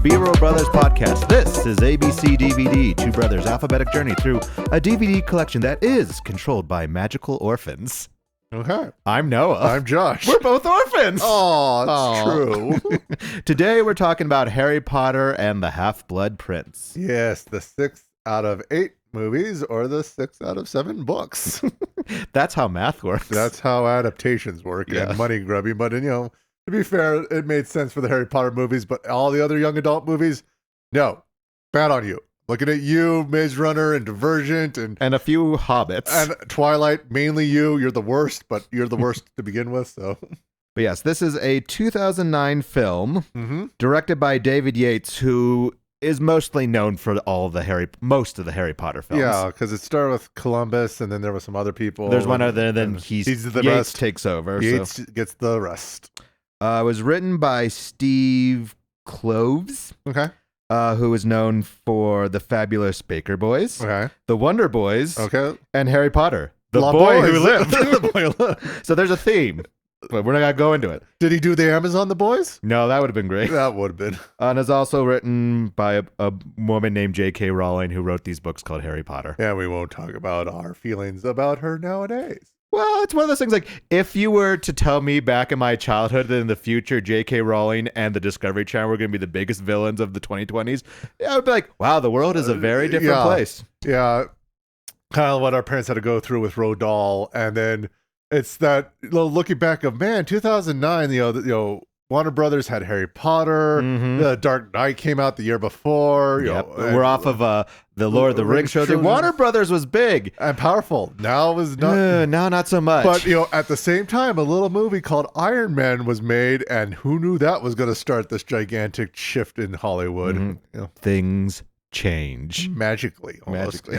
B-Roll Brothers podcast. This is ABC DVD, two brothers' alphabetic journey through a DVD collection that is controlled by magical orphans. Okay. I'm Noah. I'm Josh. We're both orphans. Oh, that's true. Today we're talking about Harry Potter and the Half-Blood Prince. Yes, the 6 out of 8 movies or the 6 out of 7 books. That's how math works. That's how adaptations work and money grubby. But, to be fair, it made sense for the Harry Potter movies, but all the other young adult movies, no. Bad on you. Looking at you, Maze Runner and Divergent and a few Hobbits. And Twilight, mainly you. You're the worst, but you're the worst to begin with, so... But yes, this is a 2009 film directed by David Yates, who is mostly known for most of the Harry Potter films. Yeah, because it started with Columbus, and then there were some other people. There's one other, then Yates rest. takes over. Yates gets the rest. It was written by Steve Kloves, who is known for the Fabulous Baker Boys, the Wonder Boys, and Harry Potter, the boy who lived. The boy who lived. So there's a theme. But we're not going to go into it. Did he do the Amazon The Boys? No, that would have been great. That would have been. And it's also written by a woman named J.K. Rowling, who wrote these books called Harry Potter. Yeah, we won't talk about our feelings about her nowadays. Well, it's one of those things like, if you were to tell me back in my childhood that in the future J.K. Rowling and the Discovery Channel were going to be the biggest villains of the 2020s, I would be like, wow, the world is a very different place. Yeah, kind of what our parents had to go through with Roald Dahl, and then it's that looking back of 2009. Warner Brothers had Harry Potter. The Dark Knight came out the year before. We're off of the Lord of the Rings show. Warner Brothers was big and powerful. Now is not. Now not so much. But at the same time, a little movie called Iron Man was made, and who knew that was going to start this gigantic shift in Hollywood? Things change magically, almost.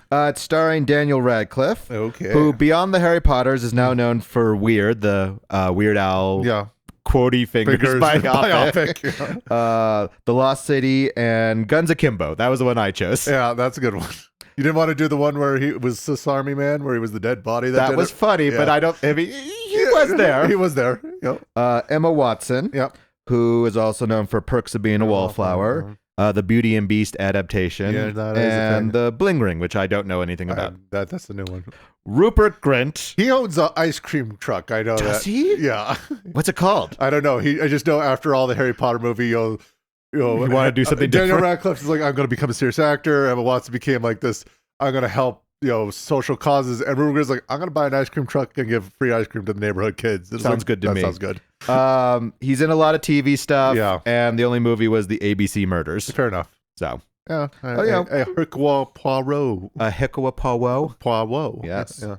It's starring Daniel Radcliffe, who beyond the Harry Potters is now known for Weird, the Weird Al quotey fingers biopic. The Lost City, and Guns Akimbo. That was the one I chose. Yeah, that's a good one. You didn't want to do the one where he was Swiss Army Man, where he was the dead body? That was funny, but I don't... he was there. He was there. Emma Watson, who is also known for Perks of Being a Wallflower. The Beauty and Beast adaptation, and the Bling Ring, which I don't know anything about. That's the new one. Rupert Grint. He owns an ice cream truck. I know that. Does he? Yeah. What's it called? I don't know. I just know after all the Harry Potter movie, you want to do something different. Daniel Radcliffe is like, I'm going to become a serious actor. Emma Watson became like this. I'm going to help social causes. And Rupert Grint's like, I'm going to buy an ice cream truck and give free ice cream to the neighborhood kids. Sounds good to me. Sounds good. He's in a lot of TV stuff, and the only movie was the ABC Murders. Fair enough. So, a Hercule Poirot. A Hercule Poirot. Poirot. Yes. Yeah.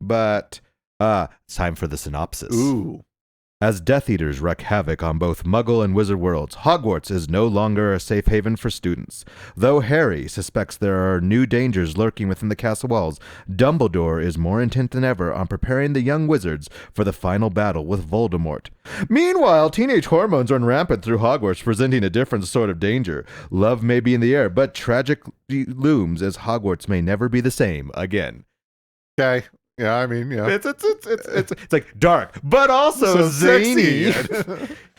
But it's time for the synopsis. Ooh. As Death Eaters wreak havoc on both Muggle and Wizard worlds, Hogwarts is no longer a safe haven for students. Though Harry suspects there are new dangers lurking within the castle walls, Dumbledore is more intent than ever on preparing the young wizards for the final battle with Voldemort. Meanwhile, teenage hormones run rampant through Hogwarts, presenting a different sort of danger. Love may be in the air, but tragic looms as Hogwarts may never be the same again. Okay. Yeah, I mean, it's like dark, but also zany.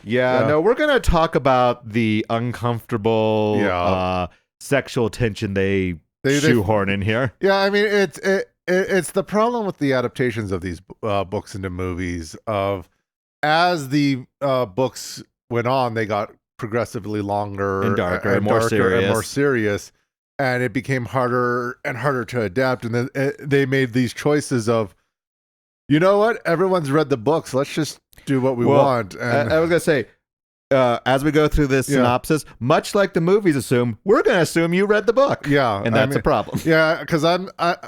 No, we're gonna talk about the uncomfortable sexual tension they shoehorn in here. Yeah, I mean, it's the problem with the adaptations of these books into movies. As the books went on, they got progressively longer and darker and more serious. And it became harder and harder to adapt. And then they made these choices of, you know what? Everyone's read the books. Let's just do what we want. And I was going to say, as we go through this synopsis, much like the movies assume, we're going to assume you read the book. Yeah. And that's a problem. Yeah, because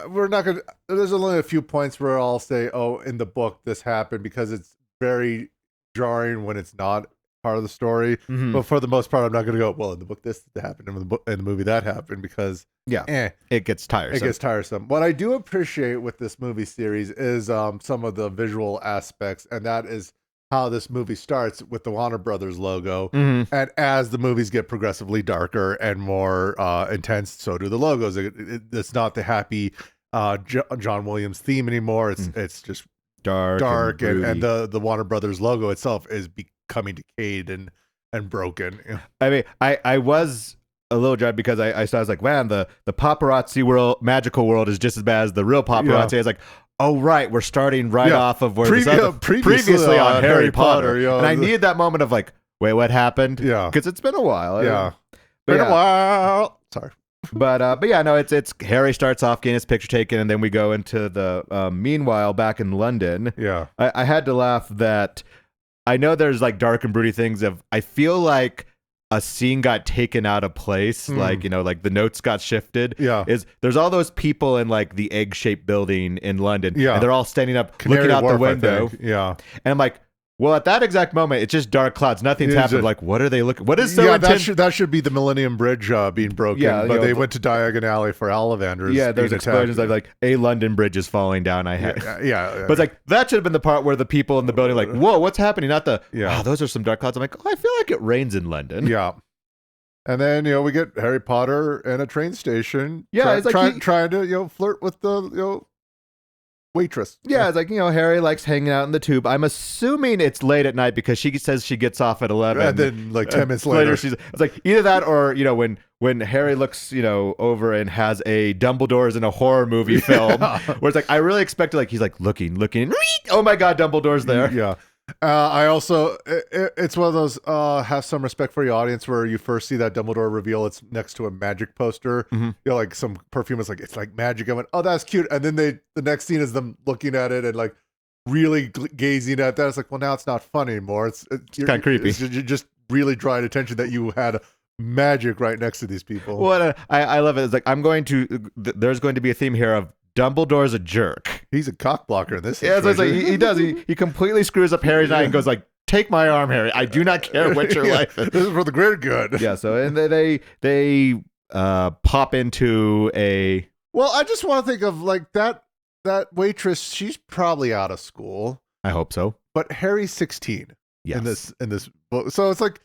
we're not going to, there's only a few points where I'll say, oh, in the book, this happened, because it's very jarring when it's not part of the story, but for the most part, I'm not going to go, well, in the book this happened, in the movie that happened, because it gets tiresome. What I do appreciate with this movie series is some of the visual aspects, and that is how this movie starts with the Warner Brothers logo, and as the movies get progressively darker and more intense, so do the logos. It's not the happy John Williams theme anymore. It's just dark and the Warner Brothers logo itself is becoming decayed and and broken. I mean, I was a little dread because I was like, man, the paparazzi world, magical world is just as bad as the real paparazzi. I was like, oh right, we're starting off of where previously on Harry Potter. And I needed that moment of like, wait, what happened? Yeah, because it's been a while. Been a while. Sorry. But yeah, no, it's Harry starts off getting his picture taken, and then we go into the meanwhile back in London. Yeah, I had to laugh that I know there's like dark and broody things of I feel like a scene got taken out of place, like like the notes got shifted. There's all those people in like the egg-shaped building in London, and they're all standing up looking out the window. And I'm like, well, at that exact moment, it's just dark clouds. Nothing's happened. Like, what are they looking? What is so intense? That should be the Millennium Bridge being broken. But they went to Diagon Alley for Ollivanders. Yeah, there's explosions like a London bridge is falling down. But it's like that should have been the part where the people in the building like, whoa, what's happening? Not the wow, those are some dark clouds. I'm like, oh, I feel like it rains in London. Yeah. And then we get Harry Potter in a train station. Yeah, trying to flirt with the waitress. Yeah, it's like, Harry likes hanging out in the tube. I'm assuming it's late at night because she says she gets off at 11. And then like 10 minutes later it's like either that or, when Harry looks, over and has a Dumbledore's in a horror movie film where it's like, I really expected like, he's like looking. Oh my God, Dumbledore's there. Yeah. I also, it's one of those have some respect for your audience where you first see that Dumbledore reveal. It's next to a magic poster. Like some perfume is like, it's like magic. I went, oh, that's cute. And then the next scene is them looking at it and like really gazing at that. It's like, well, now it's not fun anymore. It's kind of creepy. You're just really drawing attention that you had magic right next to these people. Well, I love it. It's like, there's going to be a theme here of Dumbledore's a jerk. He's a cock blocker in this. Yeah, so it's like he does. He completely screws up Harry's night and goes like, "Take my arm, Harry. I do not care what your life is. This is for the greater good." Yeah. So and they pop into a. Well, I just want to think of like that waitress. She's probably out of school. I hope so. But Harry's 16. Yes. In this book, so it's like.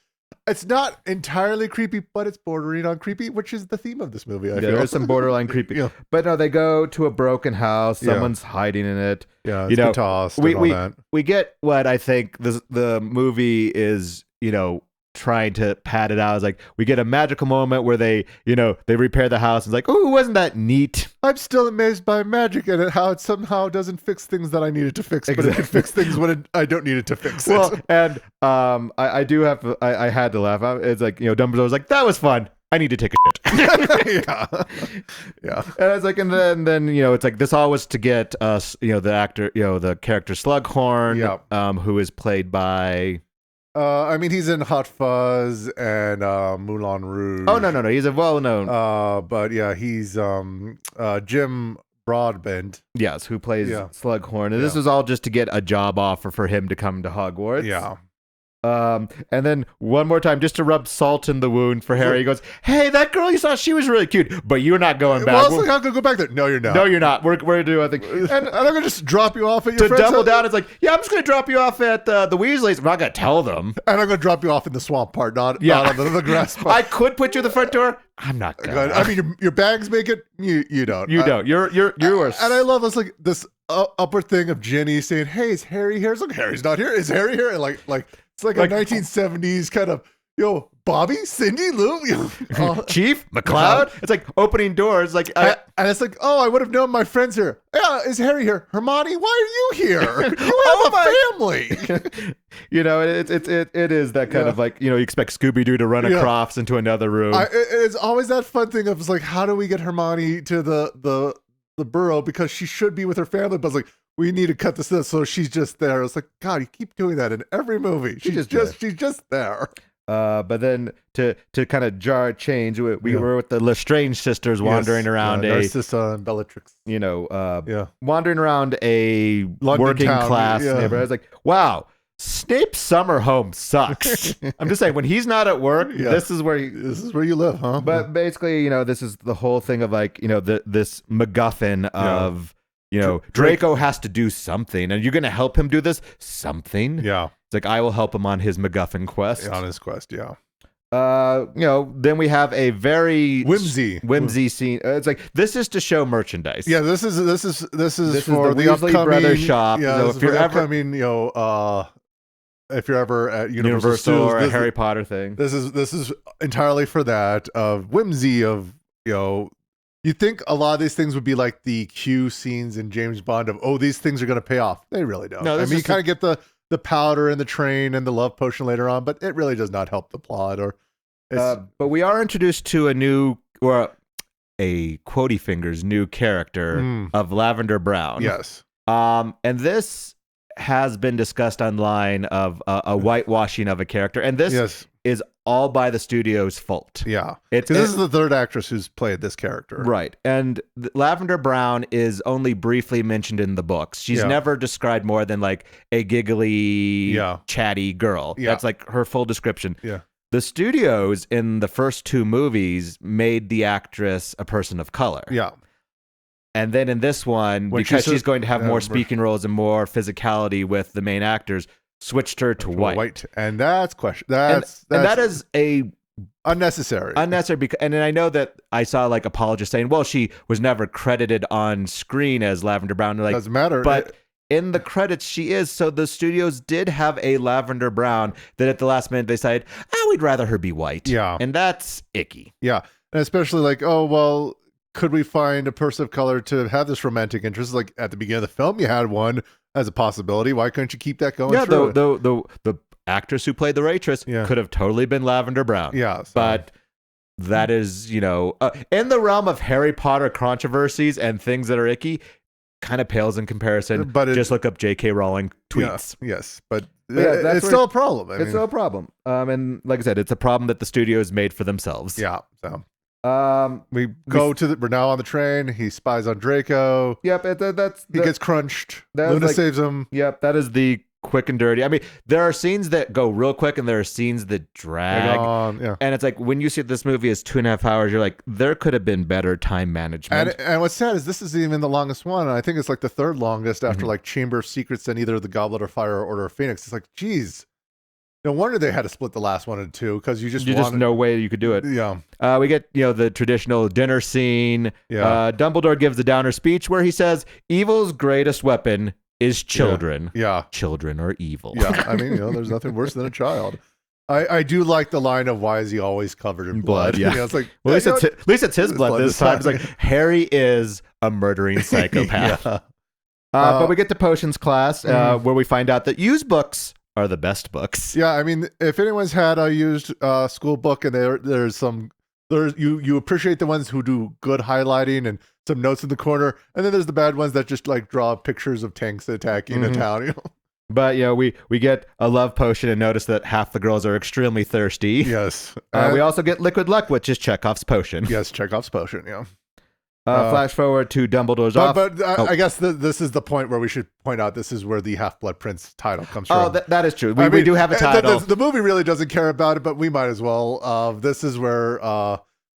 It's not entirely creepy, but it's bordering on creepy, which is the theme of this movie. I feel. There is some borderline creepy. But no, they go to a broken house. Someone's hiding in it. Yeah, it's been tossed and all that. We get what I think the movie is, trying to pad it out. It's like we get a magical moment where they repair the house. It's like, oh, wasn't that neat? I'm still amazed by magic and how it somehow doesn't fix things that I needed to fix, but it can fix things when I don't need it to fix. Well, and I do have to, I had to laugh. It's like Dumbledore was like, that was fun. I need to take a shit. Yeah. And it's like, and then it's like this all was to get us, the actor, the character Slughorn, who is played by. I mean, he's in Hot Fuzz and Moulin Rouge. Oh no, he's a well-known. But yeah, he's Jim Broadbent. Yes, who plays Slughorn, and this was all just to get a job offer for him to come to Hogwarts. Yeah. And then one more time, just to rub salt in the wound for Harry, he goes, "Hey, that girl you saw, she was really cute, but you're not going back." Well, it's like, I'm gonna go back there. No, you're not. No, you're not. We're gonna do, I think, and I'm gonna just drop you off at your to double down. It's like, yeah, I'm just gonna drop you off at the Weasleys. I'm not gonna tell them, and I'm gonna drop you off in the swamp part, not on the grass part. I could put you at the front door. I'm not gonna. I mean, your bags make it. You don't. You don't. You're. And I love this this upward thing of Ginny saying, "Hey, is Harry here?" It's like, Harry's not here. Is Harry here? And like. It's like a 1970s kind of, Bobby, Cindy, Lou, Chief, McCloud. It's like opening doors. Like, and it's like, oh, I would have known my friends here. Yeah, is Harry here? Hermione, why are you here? You have a family. It is that kind of like, you expect Scooby-Doo to run across into another room. It's always that fun thing of like, how do we get Hermione to the burrow, because she should be with her family, but it's like, we need to cut this in, so she's just there. It's like, God, you keep doing that in every movie. She's just there. But then to kind of change, we were with the Lestrange sisters wandering around Narcissa and Bellatrix. Wandering around a London working town, class neighborhood. I was like, wow, Snape's summer home sucks. I'm just saying, when he's not at work, this is where you live, huh? But basically, this is the whole thing of like, this MacGuffin of. Draco has to do something, and you're going to help him do this something. Yeah, it's like, I will help him on his MacGuffin quest. On his quest, yeah. Then we have a very whimsy scene. It's like, this is to show merchandise. Yeah, this is for the Weasley upcoming Brothers shop. Yeah, so if you're upcoming, if you're ever at Universal Studios, or a Harry Potter thing. This is entirely for that of whimsy of, you think a lot of these things would be like the Q scenes in James Bond of, oh, these things are going to pay off. They really don't. No, I mean, you kind of get the powder and the train and the love potion later on, but it really does not help the plot. But we are introduced to a Quotey Fingers new character of Lavender Brown. Yes. And this has been discussed online of a whitewashing of a character, and this is all by the studio's fault. Yeah, this is the third actress who's played this character, right? And Lavender Brown is only briefly mentioned in the books. She's never described more than like a giggly, chatty girl. Yeah. That's like her full description. Yeah. The studios in the first two movies made the actress a person of color. Yeah. And then in this one, because she's going to have more speaking roles and more physicality with the main actors, switched her to white. And that's that is a unnecessary. Because, and I know that I saw like apologists saying, well, she was never credited on screen as Lavender Brown. Like, doesn't matter. But in the credits, she is. So the studios did have a Lavender Brown that at the last minute they decided, we'd rather her be white. Yeah. And that's icky. Yeah. And especially like, oh, well, could we find a person of color to have this romantic interest? Like at the beginning of the film, you had one as a possibility. Why couldn't you keep that going? Yeah, the actress who played the waitress could have totally been Lavender Brown. Yeah. But that is, in the realm of Harry Potter controversies and things that are icky, kind of pales in comparison. But just look up J.K. Rowling tweets. Yes, but it's still a problem. It's still a problem. And like I said, it's a problem that the studios made for themselves. Yeah. So we're now on the train. He spies on Draco. Yep. He gets crunched. Luna saves him. Yep. That is the quick and dirty. I mean, there are scenes that go real quick and there are scenes that drag. And it's like when you see this movie is 2.5 hours, you're like, there could have been better time management. And what's sad is this is even the longest one. And I think it's like the third longest after like Chamber of Secrets and either the Goblet of Fire or Order of Phoenix. It's like, geez. No wonder they had to split the last one in two because you just no way you could do it. Yeah. We get the traditional dinner scene. Yeah. Dumbledore gives the downer speech where he says, "Evil's greatest weapon is children. Yeah. Children are evil." Yeah. I mean, there's nothing worse than a child. I do like the line of why is he always covered in blood? Yeah. It's like, well, at least it's his blood this time. It's like Harry is a murdering psychopath. But we get to potions class where we find out that used books are the best books. Yeah, I mean, if anyone's had a used school book and you appreciate the ones who do good highlighting and some notes in the corner, and then there's the bad ones that just like draw pictures of tanks attacking a town. But we get a love potion and notice that half the girls are extremely thirsty. Yes. We also get liquid luck, which is Chekhov's potion. Yes, Chekhov's potion. Yeah. Flash forward to Dumbledore's office. But I guess this is the point where we should point out this is where the Half-Blood Prince title comes from. Oh, that is true. We do have a title. The movie really doesn't care about it, but we might as well. This is where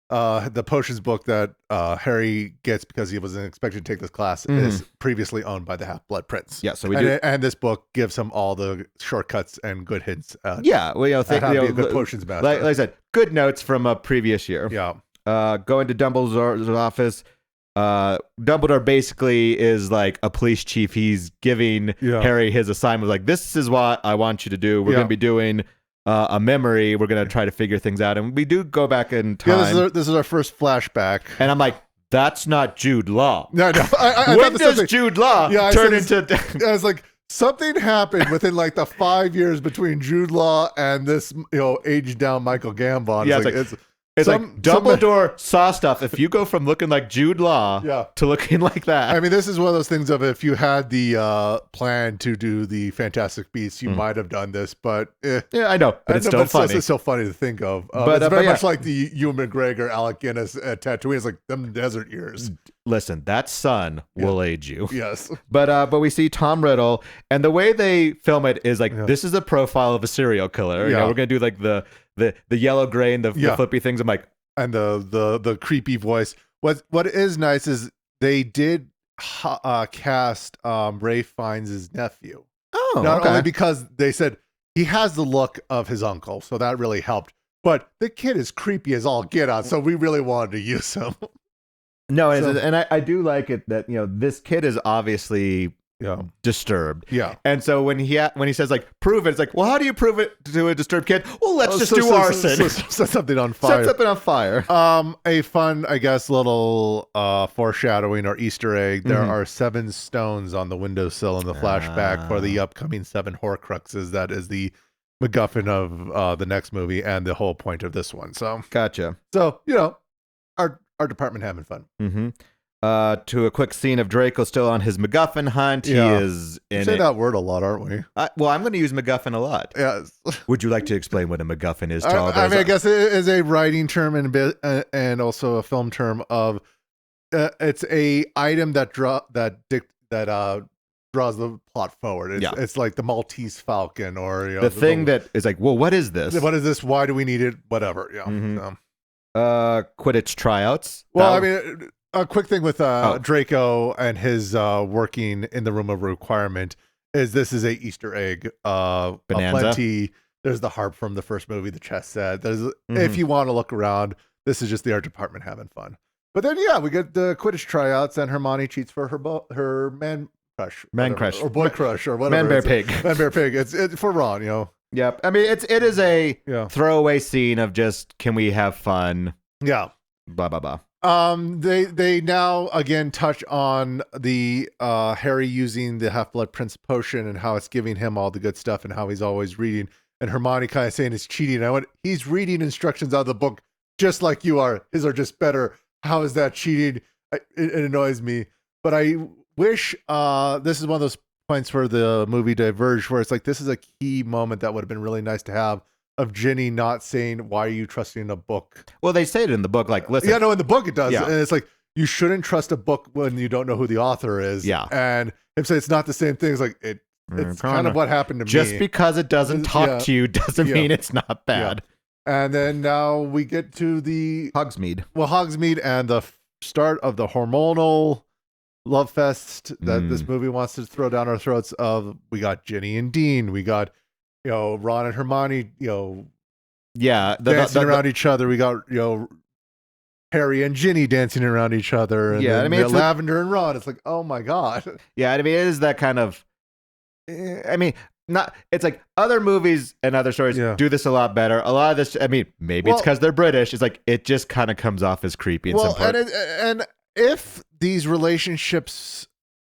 the potions book that Harry gets because he wasn't expected to take this class is previously owned by the Half-Blood Prince. Yeah, so and this book gives him all the shortcuts and good hints. How to be a good potions master. Like I said, good notes from a previous year. Yeah. Going to Dumbledore's office. Dumbledore basically is like a police chief. He's giving Harry his assignment. Like, this is what I want you to do. We're going to be doing a memory. We're going to try to figure things out. And we do go back in time. Yeah, this is our first flashback. And I'm like, that's not Jude Law. No. When does Jude Law turn into... I was like, something happened within like the 5 years between Jude Law and this, aged down Michael Gambon. Yeah, it's like Dumbledore saw stuff. If you go from looking like Jude Law to looking like that. I mean, this is one of those things of if you had the plan to do the Fantastic Beasts, you might have done this, but... Yeah, I know, but it's still funny. It's so funny to think of. It's very much like the Ewan McGregor, Alec Guinness Tatooine. It's like them desert years. Listen, that sun will age you. Yes. But we see Tom Riddle, and the way they film it is like, this is a profile of a serial killer. Yeah. We're going to do like the yellow gray and the flippy things. I'm like, and the creepy voice. What is nice is they did cast Ralph Fiennes' nephew. Oh, not only because they said he has the look of his uncle, so that really helped. But the kid is creepy as all get out, so we really wanted to use him. No, and I do like it that this kid is obviously disturbed. Yeah. And so when he says like prove it, it's like, well, how do you prove it to a disturbed kid? Well, let's just do arson. Set something on fire. Set something on fire. A fun, I guess, little foreshadowing or Easter egg. There are 7 stones on the windowsill in the flashback for the upcoming 7 Horcruxes. That is the MacGuffin of the next movie and the whole point of this one. So gotcha. So our department having fun. To a quick scene of Draco still on his MacGuffin hunt. He is in say that word a lot, aren't we? Well, I'm going to use MacGuffin a lot. Yes. Would you like to explain what a MacGuffin is? I guess it is a writing term and also a film term of it's a item that draws the plot forward. It's like the Maltese Falcon or the thing that is like, well, what is this? What is this? Why do we need it? Whatever. Yeah. Quidditch tryouts. Well, I mean. A quick thing with Draco and his working in the room of requirement is this is a Easter egg. Plenty. There's the harp from the first movie, the chess set. There's if you want to look around, this is just the art department having fun. But then we get the Quidditch tryouts and Hermione cheats for her man crush, or boy crush, or whatever. Man bear pig. It's for Ron, Yep. I mean, it is a throwaway scene of just can we have fun? Yeah. Blah blah blah. They now again touch on the Harry using the Half-Blood Prince potion and how it's giving him all the good stuff and how he's always reading. And Hermione kind of saying it's cheating. He's reading instructions out of the book just like you are. His are just better. How is that cheating? It annoys me. But I wish this is one of those points where the movie diverged, where it's like this is a key moment that would have been really nice to have. Of Ginny not saying, why are you trusting a book? Well, they say it in the book, like, listen. Yeah, no, in the book it does. Yeah. And it's like, you shouldn't trust a book when you don't know who the author is. Yeah. And him say it's not the same thing. It's like, it's kind of what happened to me. Just because it doesn't talk to you doesn't mean it's not bad. Yeah. And then now we get to the... Hogsmeade. Well, Hogsmeade and the start of the hormonal love fest that this movie wants to throw down our throats of. We got Ginny and Dean. We got... Ron and Hermione, dancing around each other. We got, Harry and Ginny dancing around each other. And I mean, it's Lavender and Ron. It's like, oh my God. Yeah, I mean, it is that kind of, it's like other movies and other stories do this a lot better. A lot of this, I mean, maybe it's because they're British. It's like, it just kind of comes off as creepy in some parts. And if these relationships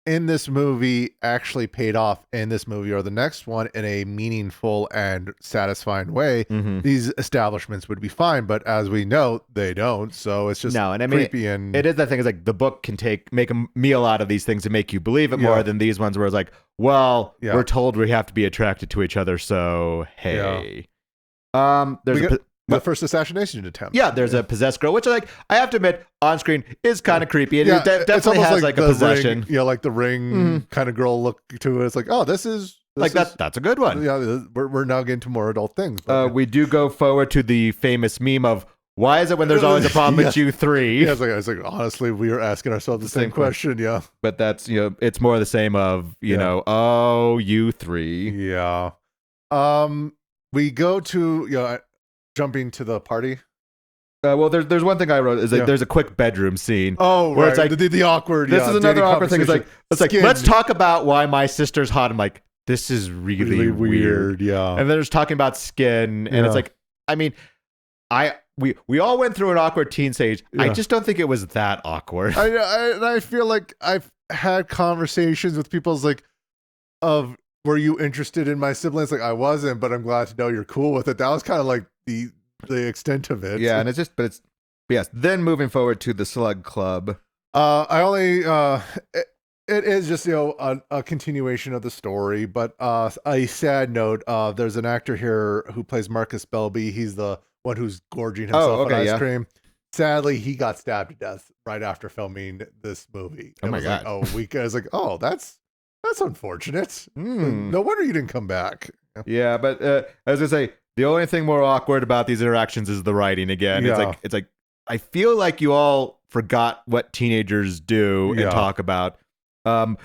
in this movie actually paid off in this movie or the next one in a meaningful and satisfying way, these establishments would be fine. But as we know, they don't. So it's just creepy. And it is that thing. It's like the book can make a meal out of these things and make you believe it more than these ones where it's like, well, we're told we have to be attracted to each other. So, hey, there's the first assassination attempt. Yeah, there's a possessed girl, which I have to admit, on screen is kind of creepy. It definitely has like a possession. Ring, like the Ring kind of girl look to it. It's like, oh, this is that's a good one. Yeah, we're now getting to more adult things. We do go forward to the famous meme of why is it when there's always a problem with you three? Yeah, it's like honestly, we are asking ourselves the same question. Yeah, but that's it's more the same of oh, you three. Yeah. We go to jumping to the party. Well, there's one thing I wrote is that there's a quick bedroom scene. Oh, where right. it's like the awkward. This is another awkward thing. It's like let's talk about why my sister's hot. I'm like, this is really weird. Yeah. And then there's talking about skin, and it's like, I mean, we all went through an awkward teen stage. I just don't think it was that awkward. I feel like I've had conversations with people were you interested in my siblings? Like, I wasn't, but I'm glad to know you're cool with it. That was kind of like the extent of it. Yeah, and but yes. Then moving forward to the Slug Club. It is just a continuation of the story, but a sad note. There's an actor here who plays Marcus Belby. He's the one who's gorging himself on ice cream. Sadly, he got stabbed to death right after filming this movie. Oh my God! I was like, oh, that's unfortunate. No wonder you didn't come back. Yeah, but as I say, the only thing more awkward about these interactions is the writing again. Yeah. It's like I feel like you all forgot what teenagers do and talk about. But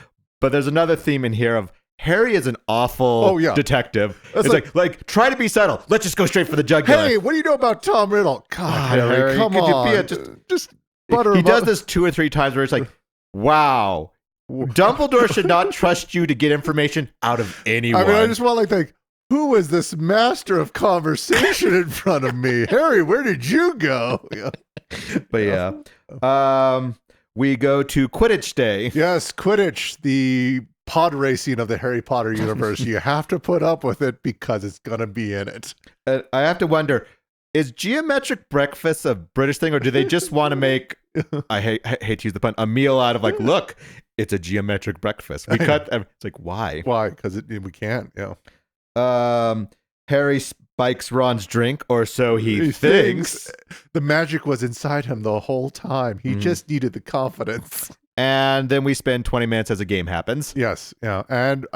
there's another theme in here of Harry is an awful detective. It's like try to be subtle. Let's just go straight for the jugular. Hey, what do you know about Tom Riddle? God, Harry, come on. Just butter. He does this 2 or 3 times where it's like, wow. Dumbledore should not trust you to get information out of anyone. I mean, I just want to think, who is this master of conversation in front of me? Harry, where did you go? Yeah. But yeah. We go to Quidditch Day. Yes, Quidditch, the pod racing of the Harry Potter universe. You have to put up with it because it's going to be in it. I have to wonder, is geometric breakfast a British thing, or do they just want to make, I hate to use the pun, a meal out of like, look, it's a geometric breakfast. We cut, it's like, why? Why? Because we can't, Harry spikes Ron's drink, or so he thinks. The magic was inside him the whole time. He just needed the confidence. And then we spend 20 minutes as a game happens. Yes, yeah. And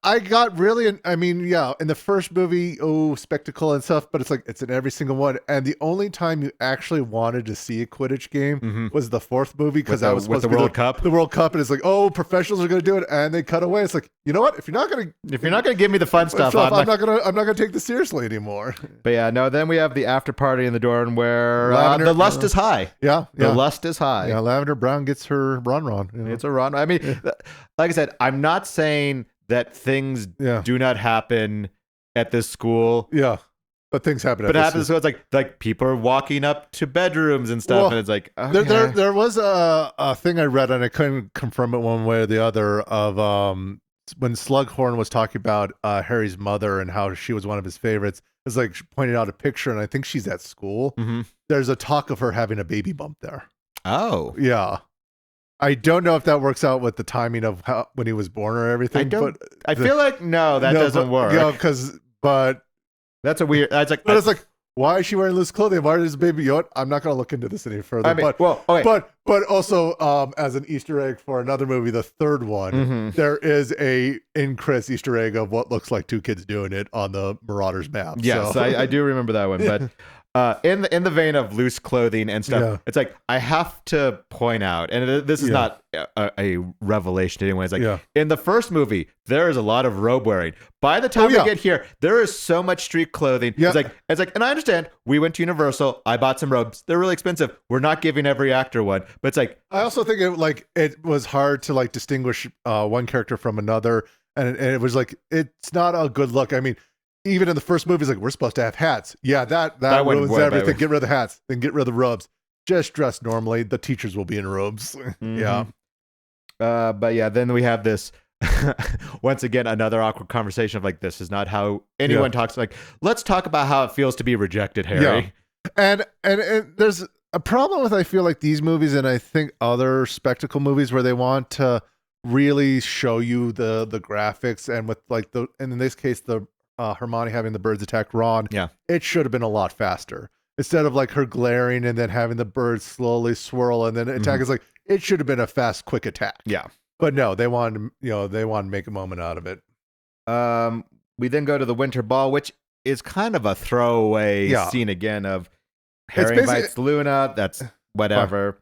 I got really, I mean, yeah, in the first movie, spectacle and stuff, but it's like, it's in every single one. And the only time you actually wanted to see a Quidditch game was the fourth movie, because that was supposed to be World Cup. The World Cup, and it's like, professionals are going to do it, and they cut away. It's like, you know what? If you're not going to give me the fun stuff, I'm not going to take this seriously anymore. But yeah, no. Then we have the after party in the dorm where the lust is high. Yeah, the lust is high. Yeah, Lavender Brown gets her Ron. You know? It's a Ron. I mean, like I said, I'm not saying that things do not happen at this school. Yeah. But things happen. But it happens. So it's like people are walking up to bedrooms and stuff, and it's like, okay. There was a thing I read, and I couldn't confirm it one way or the other, of when Slughorn was talking about Harry's mother and how she was one of his favorites. It's like she pointed out a picture, and I think she's at school. There's a talk of her having a baby bump there. Oh, yeah. I don't know if that works out with the timing of when he was born or everything. I feel like that doesn't work. Yeah, but that's a weird. It's like, why is she wearing loose clothing? Why is baby? You know what? I'm not going to look into this any further. I mean, but also as an Easter egg for another movie, the third one, there is in Chris Easter egg of what looks like two kids doing it on the Marauders map. Yes, so. I do remember that one, but. In the vein of loose clothing and stuff, it's like I have to point out, and this is not a revelation to anyone. It's like in the first movie, there is a lot of robe wearing. By the time we get here, there is so much street clothing. It's like, and I understand. We went to Universal. I bought some robes. They're really expensive. We're not giving every actor one, but it's like I also think it was hard to distinguish one character from another, and it was like it's not a good look. I mean. Even in the first movie, it's like, we're supposed to have hats. Yeah, that ruins everything. Get rid of the hats. Then get rid of the robes. Just dress normally. The teachers will be in robes. Yeah. But yeah, then we have this, once again, another awkward conversation of like, this is not how anyone talks. Like, let's talk about how it feels to be rejected, Harry. Yeah. And there's a problem with, I feel like, these movies, and I think other spectacle movies where they want to really show you the graphics, and with and in this case, the Hermione having the birds attack Ron, it should have been a lot faster. Instead of her glaring and then having the birds slowly swirl and then attack, it's like, it should have been a fast, quick attack. Yeah. But no, they wanted to make a moment out of it. We then go to the winter ball, which is kind of a throwaway scene again of Harry invites Luna. That's whatever.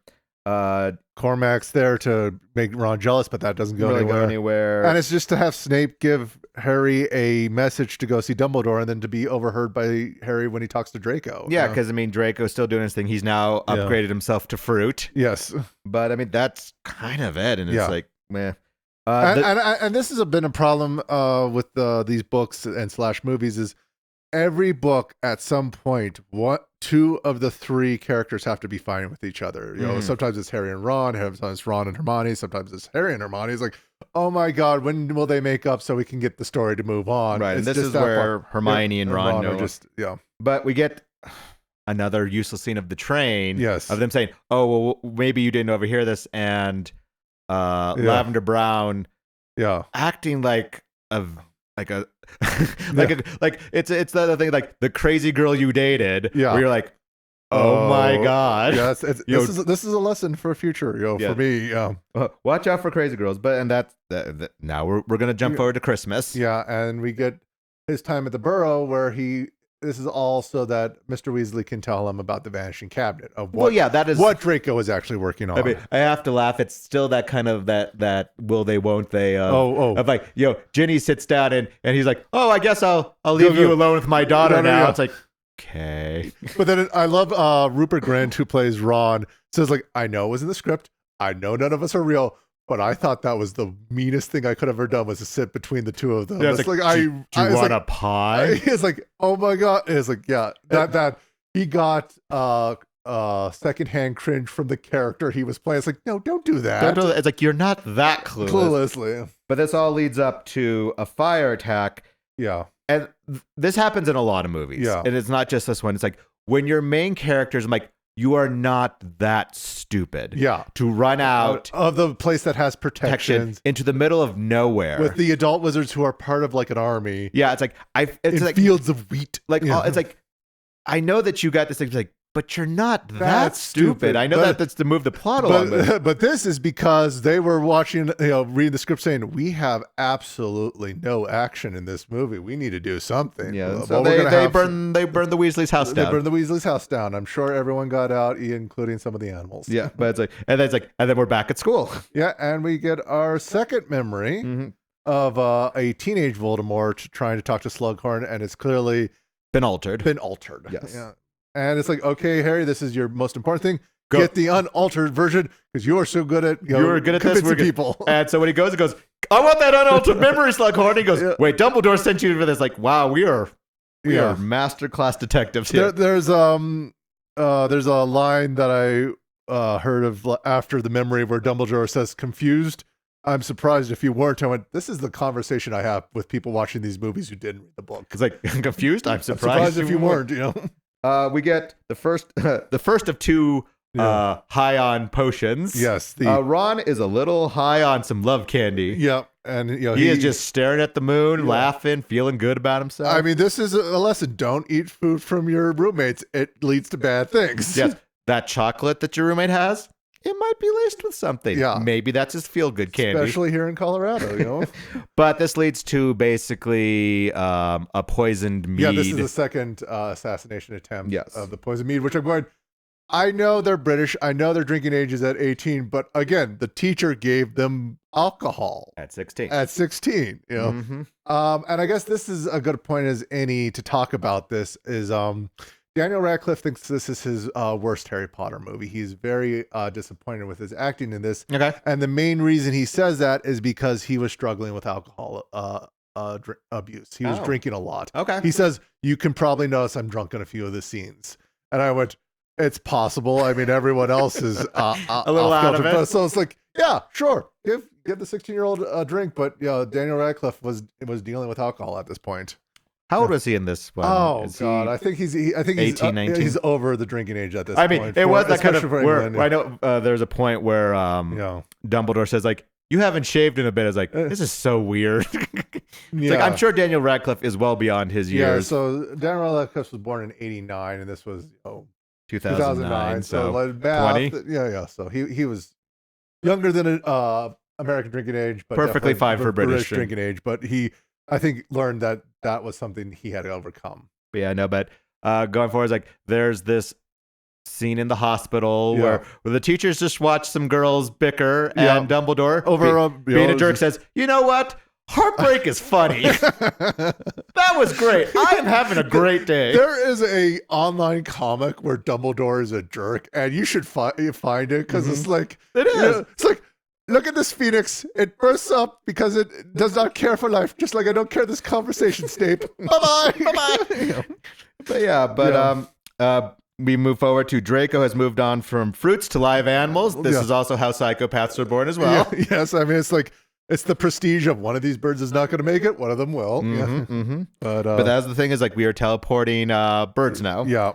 Cormac's there to make Ron jealous, but that doesn't go anywhere. And it's just to have Snape give Harry a message to go see Dumbledore, and then to be overheard by Harry when he talks to Draco. Yeah, because Draco's still doing his thing. He's now upgraded himself to fruit. Yes, but that's kind of it, and it's like, meh. And this has been a problem with these books and / movies is every book at some point, two of the three characters have to be fighting with each other. You know, sometimes it's Harry and Ron, sometimes it's Ron and Hermione, sometimes it's Harry and Hermione. It's like, oh my God, when will they make up so we can get the story to move on? Right, and this is where Hermione and Ron are just But we get another useless scene of the train. Yes, of them saying, "Oh, well, maybe you didn't overhear this," and Lavender Brown, acting like it's the other thing, like the crazy girl you dated, where you're like, oh my God. Yes, this is a lesson for future, for me. Watch out for crazy girls. But that's now we're gonna jump forward to Christmas. Yeah, and we get his time at the Burrow where this is all so that Mr. Weasley can tell him about the vanishing cabinet of that is what Draco is actually working on. I mean, I have to laugh. It's still that kind of that will they, won't they? Of like, Ginny sits down and he's like, oh, I guess I'll leave you alone with my daughter now. It's like, okay. But then I love Rupert Grint, who plays Ron, says like, I know it was in the script. I know none of us are real, But I thought that was the meanest thing I could have ever done was to sit between the two of them. Yeah, it's like, like, do you want a pie? It's like, oh my God. It's like, yeah, that he got secondhand cringe from the character he was playing. It's like, no, don't do that. It's like, you're not that clueless. Cluelessly. But this all leads up to a fire attack. Yeah. And this happens in a lot of movies. Yeah. And it's not just this one. It's like, when your main characters, I'm like, you are not that stupid. Yeah. To run out of the place that has protections into the middle of nowhere with the adult wizards who are part of like an army. Yeah, it's like it's like fields of wheat. Like it's like, I know that you got this thing, like, but you're not that stupid. I know that's to move the plot along. But this is because they were watching, reading the script saying, we have absolutely no action in this movie. We need to do something. Yeah, so they burned the Weasley's house down. They burned the Weasley's house down. I'm sure everyone got out, including some of the animals. Yeah, but and then we're back at school. Yeah, and we get our second memory of a teenage Voldemort trying to talk to Slughorn, and it's clearly been altered. Yes. Yeah. And it's like, okay, Harry, this is your most important thing. Go. Get the unaltered version because you are so good at you're good at this. We're people. And so when he goes, I want that unaltered memory, Slughorn. He goes, wait, Dumbledore sent you for this. Like, wow, we are masterclass detectives here. There's a line that I heard of after the memory where Dumbledore says, "Confused. I'm surprised if you weren't." I went, this is the conversation I have with people watching these movies who didn't read the book. It's like, confused. I'm surprised if you weren't. We get the first of two high on potions. Yes. Ron is a little high on some love candy. Yeah. And he is just staring at the moon, laughing, feeling good about himself. I mean, this is a lesson. Don't eat food from your roommates. It leads to bad things. Yes. That chocolate that your roommate has, it might be laced with something. Yeah. Maybe that's his feel-good candy. Especially here in Colorado, But this leads to basically a poisoned mead. Yeah, this is the second assassination attempt of the poisoned mead, which I'm going, I know they're British. I know their drinking age is at 18. But again, the teacher gave them alcohol. At 16. And I guess this is a good point as any to talk about this is Daniel Radcliffe thinks this is his worst Harry Potter movie. He's very disappointed with his acting in this. Okay. And the main reason he says that is because he was struggling with alcohol abuse. He was drinking a lot. Okay. He says, you can probably notice I'm drunk in a few of the scenes. And I went, it's possible. I mean, everyone else is a little out of it. So it's like, yeah, sure. Give the 16-year-old a drink. But Daniel Radcliffe was dealing with alcohol at this point. How old was he in this one? Oh God, I think he's 18, 19. He's over the drinking age at this point. I mean, it was that kind of where I know there's a point where Dumbledore says like, you haven't shaved in a bit. I was like, this is so weird. Like, I'm sure Daniel Radcliffe is well beyond his years. Yeah, so Daniel Radcliffe was born in 89 and this was 2009. So like 20? Yeah. So he was younger than American drinking age, but perfectly fine for British drinking age. But I think learned that was something he had to overcome. But yeah, no, but going forward, like there's this scene in the hospital where the teachers just watch some girls bicker and Dumbledore being a jerk says, you know what? Heartbreak is funny. That was great. I am having a great day. There is a online comic where Dumbledore is a jerk and you should find it because it's like, it is. It's like, look at this phoenix. It bursts up because it does not care for life, just like I don't care this conversation, Snape. Bye-bye. Bye-bye. But we move forward to Draco has moved on from fruits to live animals. This is also how psychopaths are born as well. Yeah, yes, I mean, it's like, it's the prestige of one of these birds is not going to make it. One of them will. But that's the thing is like we are teleporting birds now. Yeah.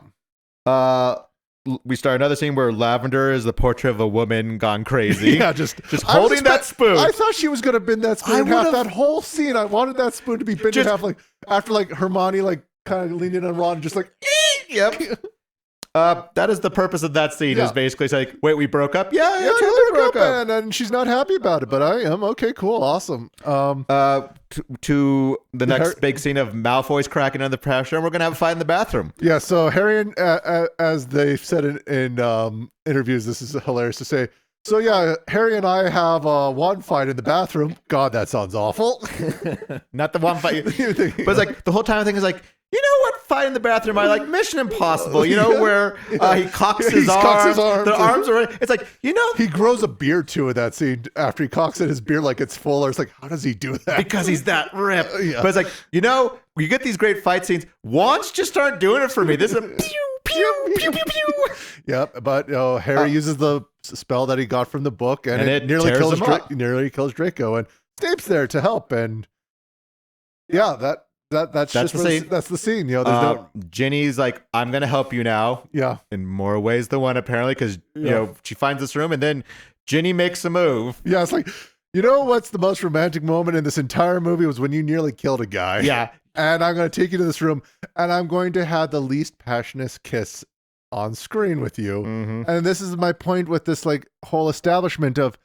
We start another scene where Lavender is the portrait of a woman gone crazy. Yeah, just holding that spoon. I thought she was going to bend that spoon in half. That whole scene, I wanted that spoon to be bent in half. Like after like Hermione like kind of leaned in on Ron, just like, yep. That is the purpose of that scene. Is basically like, wait, we broke up. Yeah, we broke up, and she's not happy about it, but I am. Okay, cool, awesome. To the next big scene of Malfoy's cracking under pressure, and we're gonna have a fight in the bathroom. Yeah. So Harry, and as they've said in interviews, this is hilarious to say. So yeah, Harry and I have one fight in the bathroom. God, that sounds awful. Not the one fight, but it's like the whole time I think is like, you know what fight in the bathroom, I like Mission Impossible, you know, where he cocks his cocks arms. The arms are, it's like, you know. He grows a beard too in that scene after he cocks it, his beard like it's full. Or it's like, how does he do that? Because he's that ripped. But it's like, you know, you get these great fight scenes. Wands just aren't doing it for me. This is a pew, pew, pew, pew, pew. Yep, but Harry uses the spell that he got from the book, and it nearly kills Draco, and Snape's there to help, and that's just the scene. That's the scene. You know, there's Ginny's like, I'm gonna help you now. Yeah, in more ways than one apparently, because you know she finds this room, and then Ginny makes a move. Yeah, it's like, you know what's the most romantic moment in this entire movie was when you nearly killed a guy. Yeah, and I'm gonna take you to this room, and I'm going to have the least passionate kiss on screen with you. Mm-hmm. And this is my point with this like whole establishment of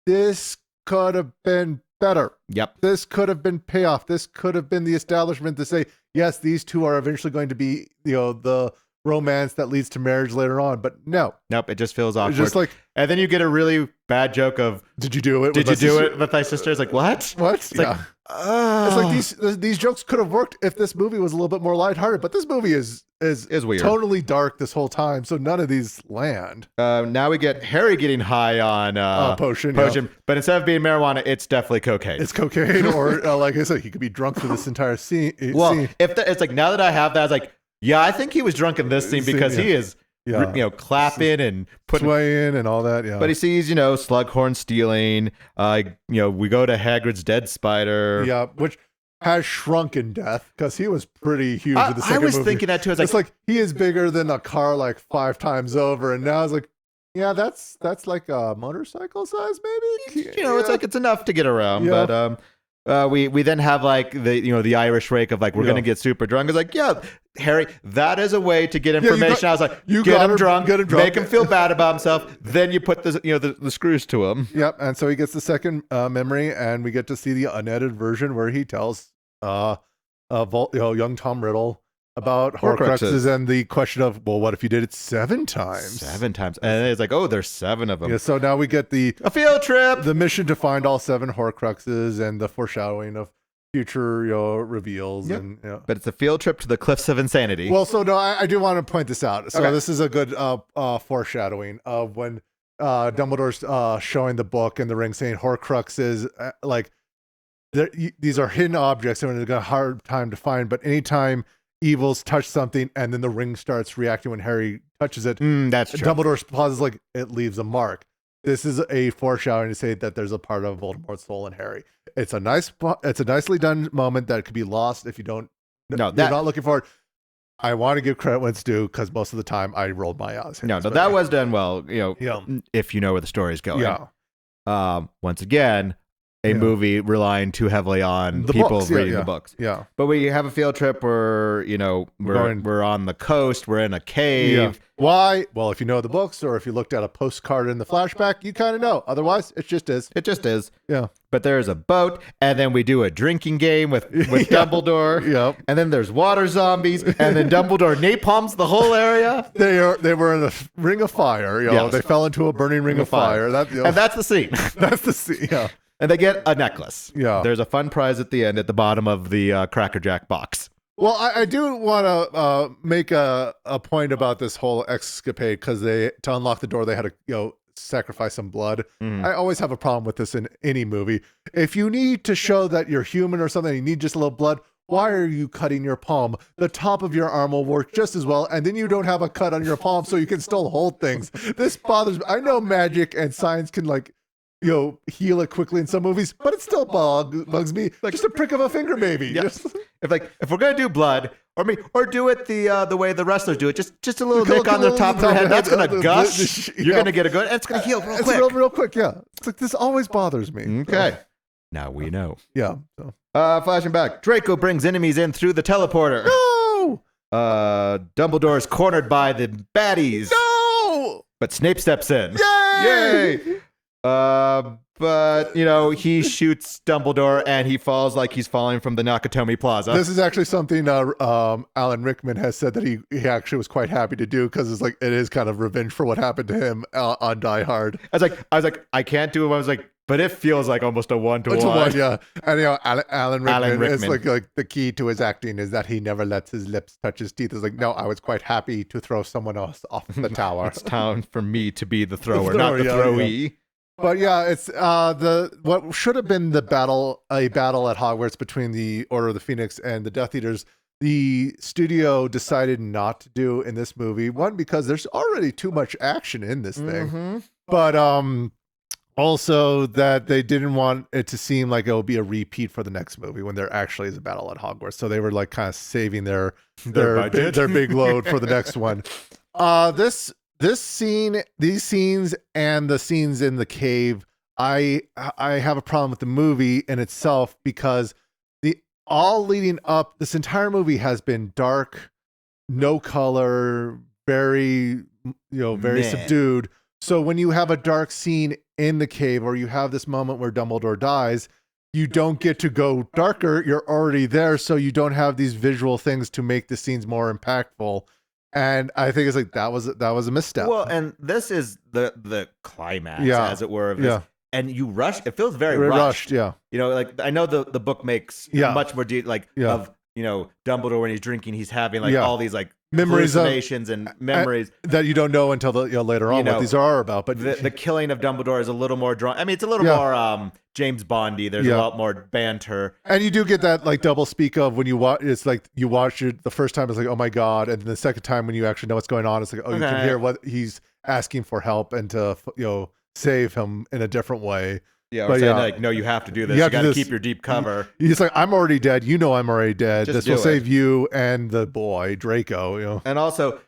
this could have been better. Yep. This could have been payoff. This could have been the establishment to say, yes, these two are eventually going to be, you know, the romance that leads to marriage later on. But no. Nope. It just feels awkward. It's just like, and then you get a really bad joke of, did you do it? Did you do it with my sister? It's like, what? What? It's like, it's like these jokes could have worked if this movie was a little bit more lighthearted, but this movie is weird, totally dark this whole time. So none of these land. Now we get Harry getting high on potion, but instead of being marijuana, it's definitely cocaine. It's cocaine, or like I said, he could be drunk for this entire scene. Well, it's like now that I have that, I was like, yeah, I think he was drunk in this scene because he is. You know, clapping and putting swaying and all that. Yeah, but he sees, you know, Slughorn stealing. You know, we go to Hagrid's dead spider. Yeah, which has shrunk in death because he was pretty huge in the second movie. I was thinking that too. It's like he is bigger than a car like 5 times over, and now it's like, yeah, that's like a motorcycle size, maybe. You know, it's like it's enough to get around, but we then have like the Irish rake of like we're gonna get super drunk. It's like, yeah, Harry, that is a way to get information. I was like, get him drunk, make him feel bad about himself. Then you put the screws to him. Yep, and so he gets the second memory, and we get to see the unedited version where he tells young Tom Riddle about Horcruxes and the question of, well, what if you did it 7 times? 7 times, and it's like, oh, there's 7 of them. Yeah, so now we get a field trip, the mission to find all 7 Horcruxes, and the foreshadowing of future reveals. Yep. And but it's a field trip to the Cliffs of Insanity. Well, so no, I do want to point this out. So this is a good foreshadowing of when Dumbledore's showing the book and the ring, saying Horcruxes, like these are hidden objects and they're got a hard time to find, but anytime evils touch something and then the ring starts reacting when Harry touches it, that's true. Dumbledore's pauses like it leaves a mark. This is a foreshadowing to say that there's a part of Voldemort's soul in Harry. It's a nicely done moment that could be lost if you don't. You're not looking for it. I want to give credit when it's due because most of the time I rolled my eyes. No, that was done well. You know, if you know where the story is going. Yeah. Once again, a movie relying too heavily on the people books. reading the books. Yeah. But we have a field trip where, you know, we're on the coast, we're in a cave. Yeah. Why? Well, if you know the books or if you looked at a postcard in the flashback, you kind of know. Otherwise, it just is. It just is. Yeah. But there's a boat, and then we do a drinking game with Dumbledore. Yeah. And then there's water zombies, and then Dumbledore napalms the whole area. They were in a ring of fire. Yes. They fell into a burning ring of fire. And that's the scene. That's the scene. Yeah. And they get a necklace. Yeah. There's a fun prize at the end at the bottom of the Cracker Jack box. Well, I do want to make a point about this whole escapade because to unlock the door, they had to sacrifice some blood. I always have a problem with this in any movie. If you need to show that you're human or something, you need just a little blood. Why are you cutting your palm? The top of your arm will work just as well, and then you don't have a cut on your palm, so you can still hold things. This bothers me. I know magic and science can heal it quickly in some movies, but it still bugs me. Like just a prick of a finger, maybe. Yes. If we're gonna do blood, or do it the way the wrestlers do it, just a little nick on the top of the head, that's gonna gush. You're gonna get a good, and it's gonna heal real quick. Real quick, yeah. It's like this always bothers me. Okay, now we know. Yeah. So. Flashing back, Draco brings enemies in through the teleporter. No. Dumbledore's cornered by the baddies. No. But Snape steps in. Yay! But he shoots Dumbledore and he falls like he's falling from the Nakatomi Plaza. This is actually something Alan Rickman has said that he actually was quite happy to do because it's like it is kind of revenge for what happened to him on Die Hard. I was like, I can't do it. I was like, but it feels like almost a one-to-one. It's a one, yeah. And Alan Rickman is Rickman. like the key to his acting is that he never lets his lips touch his teeth. It's like, no, I was quite happy to throw someone else off the tower. It's time for me to be the thrower, not the throwee. Yeah. But yeah, it's what should have been a battle at Hogwarts between the Order of the Phoenix and the Death Eaters. The studio decided not to do in this movie. One, because there's already too much action in this thing, but also that they didn't want it to seem like it will be a repeat for the next movie when there actually is a battle at Hogwarts. So they were like kind of saving their big load for the next one. These scenes and the scenes in the cave, I have a problem with the movie in itself because all leading up, this entire movie has been dark, no color, very subdued. So when you have a dark scene in the cave or you have this moment where Dumbledore dies, you don't get to go darker. You're already there, so you don't have these visual things to make the scenes more impactful. And I think it's like that was a misstep. Well, and this is the climax, as it were. Of this. And you rush. It feels very rushed. Yeah. Like I know the book makes much more of Dumbledore when he's drinking, he's having all these memories, hallucinations and memories that you don't know until later on what these are about. But the killing of Dumbledore is a little more drawn. I mean, it's a little more James Bondy. There's a lot more banter, and you do get that double speak of when you watch. It's like you watch it the first time, it's like, oh my god, and then the second time when you actually know what's going on, it's like, oh, you can hear what he's asking for help and to save him in a different way. Yeah, or saying no, you have to do this. You got to keep your deep cover. He's like, I'm already dead. I'm already dead. This will save you and the boy Draco. And also,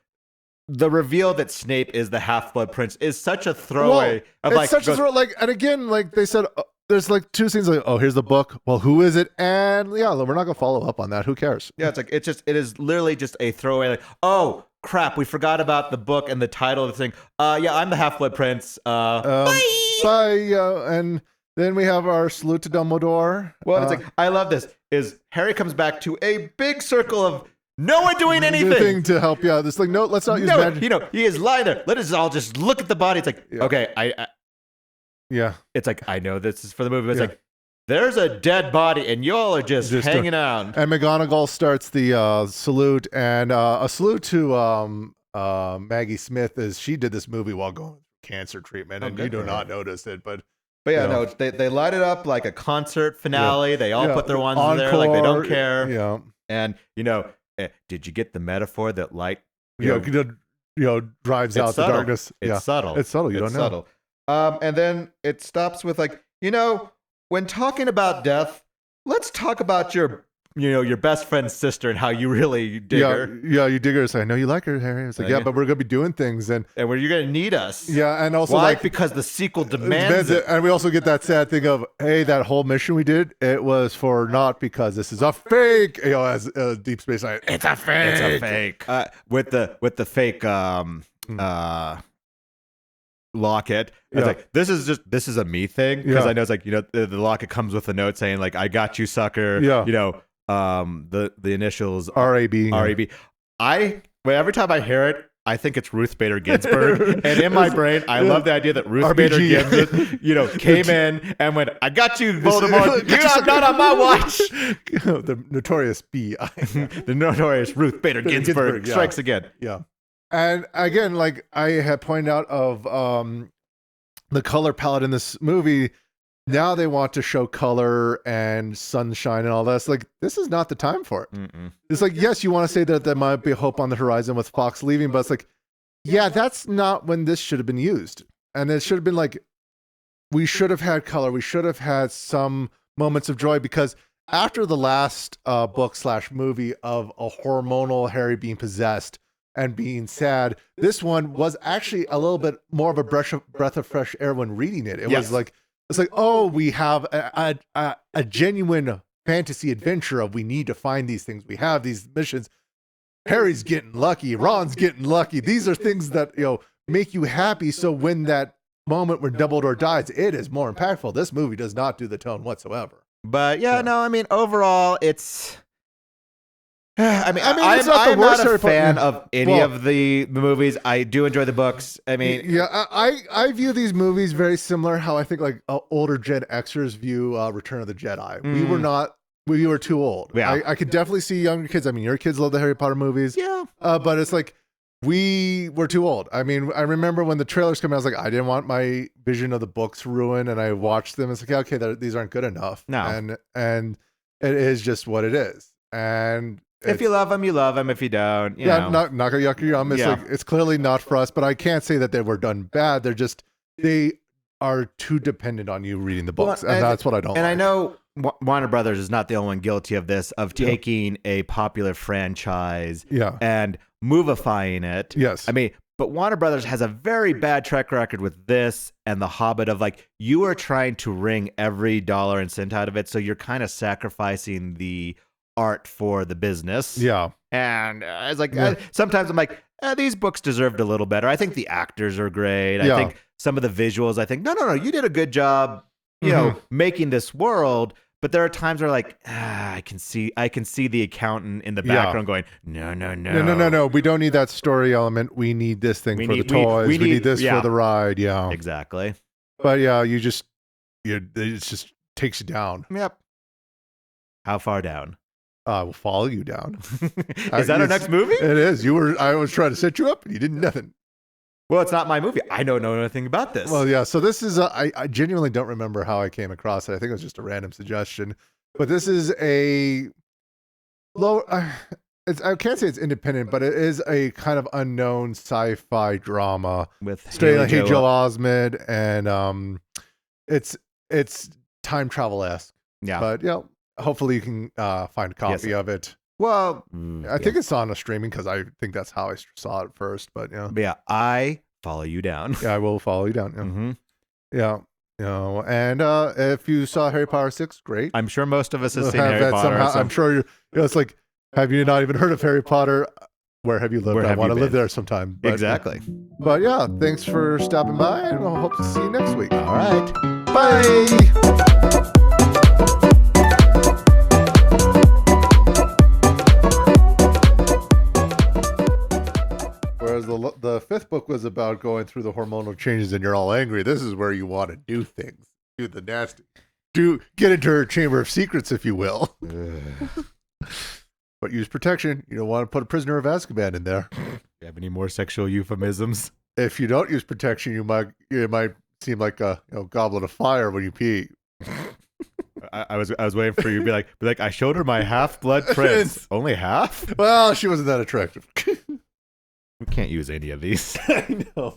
the reveal that Snape is the Half-Blood Prince is such a throwaway. And again, they said, there's two scenes here's the book. Well, who is it? And we're not gonna follow up on that. Who cares? Yeah, it is literally just a throwaway. Oh crap, we forgot about the book and the title of the thing. I'm the Half-Blood Prince. Bye. And then we have our salute to Dumbledore. Well, it's I love this. Is Harry comes back to a big circle of no one doing anything to help. Yeah, this no, let's not use magic. He is lying there. Let us all just look at the body. It's okay, It's I know this is for the movie. But it's there's a dead body and y'all are just hanging out. And McGonagall starts the salute, and a salute to Maggie Smith as she did this movie while going through cancer treatment, and you do not notice it, but they light it up like a concert finale. They all put their wands in there like they don't care. Yeah, and did you get the metaphor that light drives out the darkness? It's subtle. It's subtle. You don't know. And then it stops with when talking about death, let's talk about your best friend's sister and how you really dig her. Yeah, you dig her. It's I know you like her, Harry. It's but we're gonna be doing things, and you're gonna need us. Yeah, and also why? Because the sequel demands it. And we also get that sad thing of, hey, that whole mission we did, it was for not because this is a fake. As Deep Space Nine, it's a fake. It's a fake. With the fake locket. It's this is a me thing because I know it's the locket comes with a note saying I got you, sucker. Yeah. The initials RAB. Every time I hear it, I think it's Ruth Bader Ginsburg, and in my brain, I love the idea that Ruth Bader Ginsburg, came in and went, "I got you, Voldemort. You're not on my watch." The notorious B.I. The notorious Ruth Bader Ginsburg strikes again. Yeah, and again, I had pointed out of the color palette in this movie. Now they want to show color and sunshine and all that. It's this is not the time for it. Mm-mm. It's yes, you want to say that there might be hope on the horizon with Fox leaving, but it's that's not when this should have been used. And it should have been we should have had color. We should have had some moments of joy, because after the last book/movie of a hormonal Harry being possessed and being sad, this one was actually a little bit more of a breath of fresh air when reading it. It was it's we have a genuine fantasy adventure of we need to find these things. We have these missions. Harry's getting lucky. Ron's getting lucky. These are things that, make you happy. So when that moment where Dumbledore dies, it is more impactful. This movie does not do the tone whatsoever. But overall, it's I mean, it's not the I'm worst not a Harry Potter- fan of any of the movies. I do enjoy the books. I mean, Yeah, I view these movies very similar. How I think like older Gen Xers view Return of the Jedi. We were too old. Yeah. I could definitely see younger kids. I mean, your kids love the Harry Potter movies. yeah. But it's like we were too old. I mean, I remember when the trailers came out, I was like, I didn't want my vision of the books ruined, and I watched them. It's like, okay, these aren't good enough. No. And it is just what it is. And If you love them, you love them. If you don't, you know. not gonna yuck your yum. It's like it's clearly not for us. But I can't say that they were done bad. They are too dependent on you reading the books, and that's what I don't. And like. I know Warner Brothers is not the only one guilty of this, of taking a popular franchise and movifying it. Yes. I mean, but Warner Brothers has a very bad track record with this and The Hobbit of like, you are trying to wring every dollar and cent out of it. So you're kind of sacrificing the art for the business. Yeah. And it's like, sometimes I'm like, these books deserved a little better. I think the actors are great. Yeah. I think some of the visuals, I think, no, you did a good job, you know, making this world. But there are times where like, I can see the accountant in the background going, no. We don't need that story element. We need this thing for the toys. We need this for the ride. Yeah. Exactly. But yeah, it just takes you down. Yep. How far down? We'll follow you down. Is that our next movie? It is. I was trying to set you up and you did nothing. Well, it's not my movie. I don't know anything about this. Well, yeah. So this is, I genuinely don't remember how I came across it. I think it was just a random suggestion. But this is a low, I can't say it's independent, but it is a kind of unknown sci-fi drama with Joel Osment, and it's time travel-esque. Yeah. But yeah, hopefully you can find a copy of it. Well, I think it's on a streaming because I think that's how I saw it first. But yeah. But yeah, I follow you down. Yeah, I will follow you down. Yeah. Mm-hmm. Yeah. You know, and if you saw Harry Potter 6, great. I'm sure most of us have seen Harry Potter. I'm sure it's like, have you not even heard of Harry Potter? Where have you lived? I want to live there sometime. But, exactly. But yeah, thanks for stopping by, and I hope to see you next week. All right. Bye. Whereas the fifth book was about going through the hormonal changes and you're all angry. This is where you want to do things. Do the nasty. Get into her chamber of secrets, if you will. But use protection. You don't want to put a prisoner of Azkaban in there. Do you have any more sexual euphemisms? If you don't use protection, it might seem like a goblet of fire when you pee. I was waiting for you to be like, I showed her my half-blood prince. Only half? Well, she wasn't that attractive. We can't use any of these. I know.